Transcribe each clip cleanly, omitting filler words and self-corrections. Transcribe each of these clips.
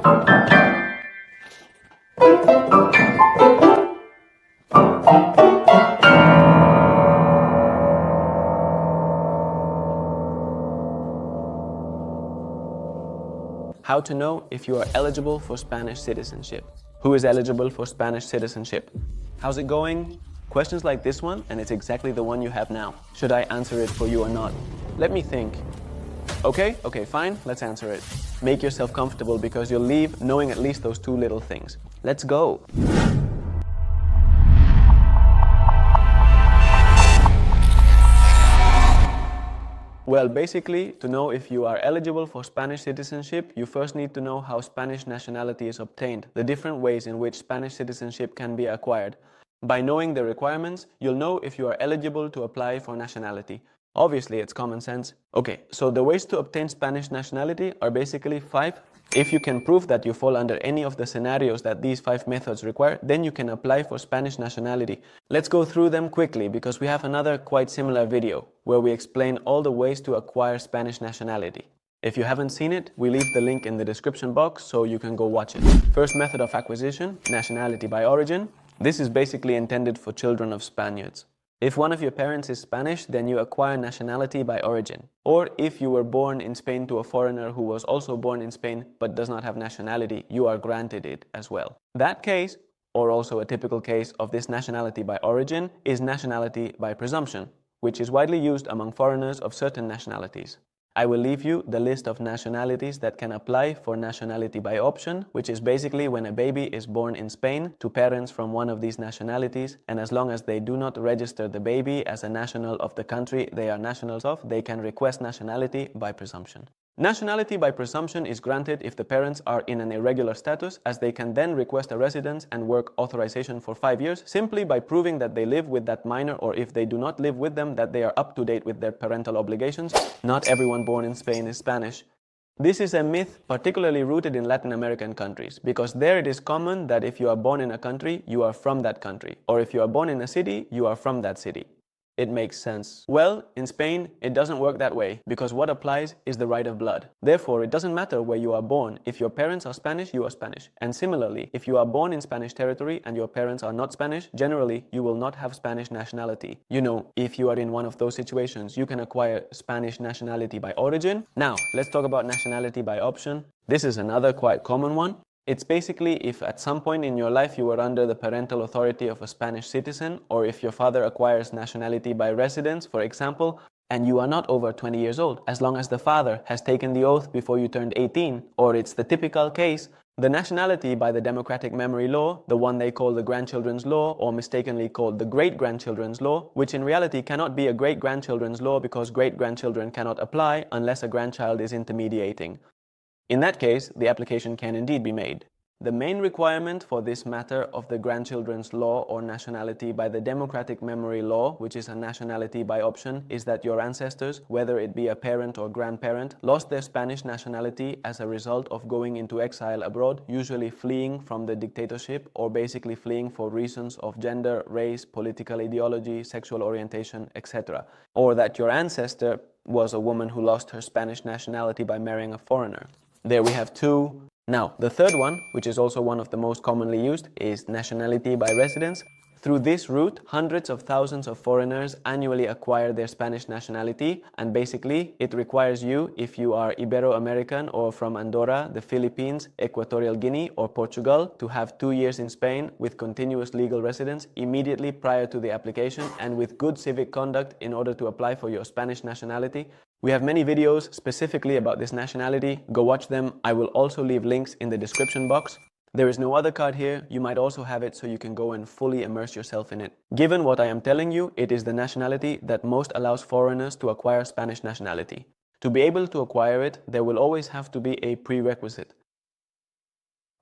How to know if you are eligible for Spanish citizenship. Who is eligible for Spanish citizenship? How's it going? Questions like this one, and it's exactly the one you have now. Should I answer it for you or not? Let me think. Okay, fine, let's answer it. Make yourself comfortable because you'll leave knowing at least those two little things. Let's go. Well, basically, to know if you are eligible for Spanish citizenship, you first need to know how Spanish nationality is obtained, the different ways in which Spanish citizenship can be acquired. By knowing the requirements, you'll know if you are eligible to apply for nationality. Obviously, it's common sense. Okay, so the ways to obtain Spanish nationality are basically 5. If you can prove that you fall under any of the scenarios that these 5 methods require, then you can apply for Spanish nationality. Let's go through them quickly because we have another quite similar video where we explain all the ways to acquire Spanish nationality. If you haven't seen it, we leave the link in the description box so you can go watch it. First method of acquisition, nationality by origin. This is basically intended for children of Spaniards. If one of your parents is Spanish, then you acquire nationality by origin. Or if you were born in Spain to a foreigner who was also born in Spain but does not have nationality, you are granted it as well. That case, or also a typical case of this nationality by origin, is nationality by presumption, which is widely used among foreigners of certain nationalities. I will leave you the list of nationalities that can apply for nationality by option, which is basically when a baby is born in Spain to parents from one of these nationalities, and as long as they do not register the baby as a national of the country they are nationals of, they can request nationality by presumption. Nationality by presumption is granted if the parents are in an irregular status, as they can then request a residence and work authorization for 5 years simply by proving that they live with that minor, or if they do not live with them, that they are up to date with their parental obligations. Not everyone born in Spain is Spanish. This is a myth particularly rooted in Latin American countries, because there it is common that if you are born in a country, you are from that country, or if you are born in a city, you are from that city. It makes sense. Well, in Spain, it doesn't work that way, because what applies is the right of blood. Therefore, it doesn't matter where you are born. If your parents are Spanish, you are Spanish. And similarly, if you are born in Spanish territory and your parents are not Spanish, generally, you will not have Spanish nationality. You know, if you are in one of those situations, you can acquire Spanish nationality by origin. Now, let's talk about nationality by option. This is another quite common one. It's basically if at some point in your life you were under the parental authority of a Spanish citizen, or if your father acquires nationality by residence, for example, and you are not over 20 years old, as long as the father has taken the oath before you turned 18, or it's the typical case, the nationality by the democratic memory law, the one they call the grandchildren's law, or mistakenly called the great-grandchildren's law, which in reality cannot be a great-grandchildren's law because great-grandchildren cannot apply unless a grandchild is intermediating. In that case, the application can indeed be made. The main requirement for this matter of the grandchildren's law or nationality by the democratic memory law, which is a nationality by option, is that your ancestors, whether it be a parent or grandparent, lost their Spanish nationality as a result of going into exile abroad, usually fleeing from the dictatorship, or basically fleeing for reasons of gender, race, political ideology, sexual orientation, etc. Or that your ancestor was a woman who lost her Spanish nationality by marrying a foreigner. There we have 2. Now, the third one, which is also one of the most commonly used, is nationality by residence. Through this route, hundreds of thousands of foreigners annually acquire their Spanish nationality, and basically it requires you, if you are Ibero-American or from Andorra, the Philippines, Equatorial Guinea or Portugal, to have 2 years in Spain with continuous legal residence immediately prior to the application and with good civic conduct in order to apply for your Spanish nationality. We have many videos specifically about this nationality. Go watch them. I will also leave links in the description box. There is no other card here. You might also have it so you can go and fully immerse yourself in it. Given what I am telling you, it is the nationality that most allows foreigners to acquire Spanish nationality. To be able to acquire it, there will always have to be a prerequisite,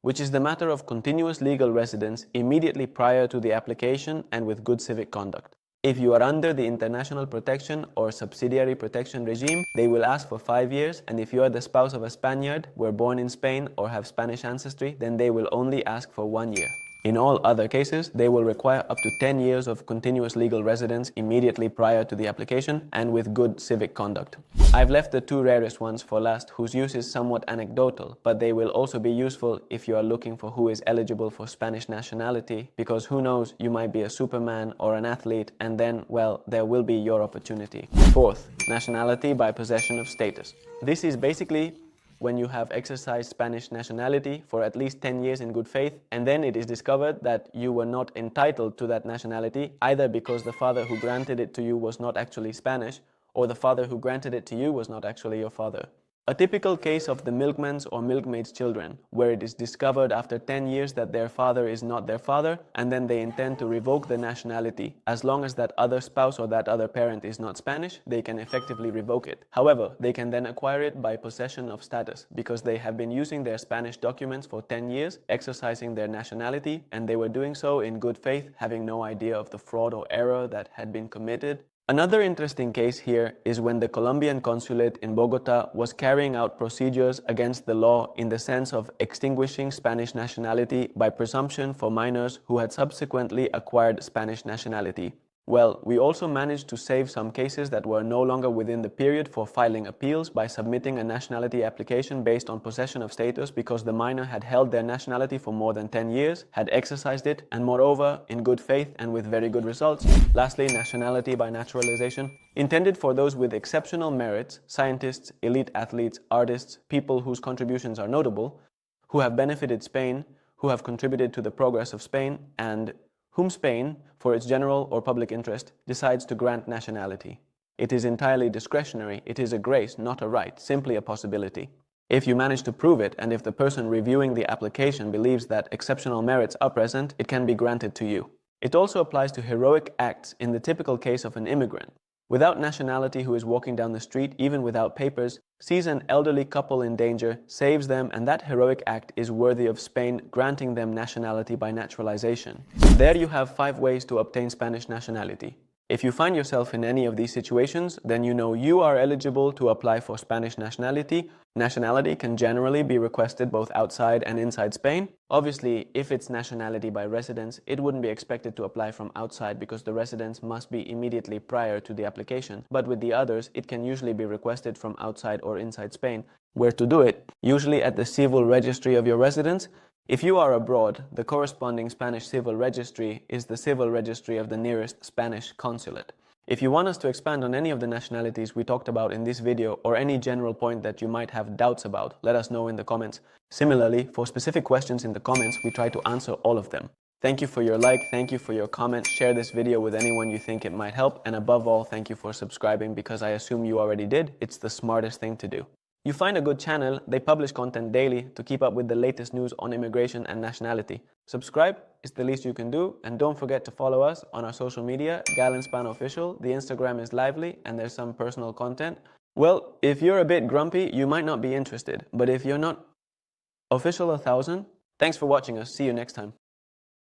which is the matter of continuous legal residence immediately prior to the application and with good civic conduct. If you are under the international protection or subsidiary protection regime, they will ask for 5 years, and if you are the spouse of a Spaniard, were born in Spain or have Spanish ancestry, then they will only ask for 1 year. In all other cases, they will require up to 10 years of continuous legal residence immediately prior to the application and with good civic conduct. I've left the two rarest ones for last, whose use is somewhat anecdotal, but they will also be useful if you are looking for who is eligible for Spanish nationality, because who knows, you might be a superman or an athlete, and then, well, there will be your opportunity. Fourth, nationality by possession of status. This is basically when you have exercised Spanish nationality for at least 10 years in good faith, and then it is discovered that you were not entitled to that nationality, either because the father who granted it to you was not actually Spanish, or the father who granted it to you was not actually your father. A typical case of the milkman's or milkmaid's children, where it is discovered after 10 years that their father is not their father, and then they intend to revoke the nationality. As long as that other spouse or that other parent is not Spanish, they can effectively revoke it. However, they can then acquire it by possession of status, because they have been using their Spanish documents for 10 years, exercising their nationality, and they were doing so in good faith, having no idea of the fraud or error that had been committed. Another interesting case here is when the Colombian consulate in Bogota was carrying out procedures against the law in the sense of extinguishing Spanish nationality by presumption for minors who had subsequently acquired Spanish nationality. Well, we also managed to save some cases that were no longer within the period for filing appeals by submitting a nationality application based on possession of status, because the minor had held their nationality for more than 10 years, had exercised it, and moreover, in good faith and with very good results. Lastly, nationality by naturalization, intended for those with exceptional merits, scientists, elite athletes, artists, people whose contributions are notable, who have benefited Spain, who have contributed to the progress of Spain, and whom Spain, for its general or public interest, decides to grant nationality. It is entirely discretionary, it is a grace, not a right, simply a possibility. If you manage to prove it, and if the person reviewing the application believes that exceptional merits are present, it can be granted to you. It also applies to heroic acts in the typical case of an immigrant without nationality who is walking down the street, even without papers, sees an elderly couple in danger, saves them, and that heroic act is worthy of Spain granting them nationality by naturalization. There you have 5 ways to obtain Spanish nationality. If you find yourself in any of these situations, then you know you are eligible to apply for Spanish nationality. Nationality can generally be requested both outside and inside Spain. Obviously, if it's nationality by residence, it wouldn't be expected to apply from outside because the residence must be immediately prior to the application. But with the others, it can usually be requested from outside or inside Spain. Where to do it? Usually at the civil registry of your residence. If you are abroad, the corresponding Spanish civil registry is the civil registry of the nearest Spanish consulate. If you want us to expand on any of the nationalities we talked about in this video, or any general point that you might have doubts about, let us know in the comments. Similarly, for specific questions in the comments, we try to answer all of them. Thank you for your like, thank you for your comment, share this video with anyone you think it might help, and above all, thank you for subscribing, because I assume you already did. It's the smartest thing to do. You find a good channel, they publish content daily to keep up with the latest news on immigration and nationality. Subscribe is the least you can do, and don't forget to follow us on our social media, Galenspan Official. The Instagram is lively and there's some personal content. Well, if you're a bit grumpy, you might not be interested, but if you're not official 1000, thanks for watching us. See you next time.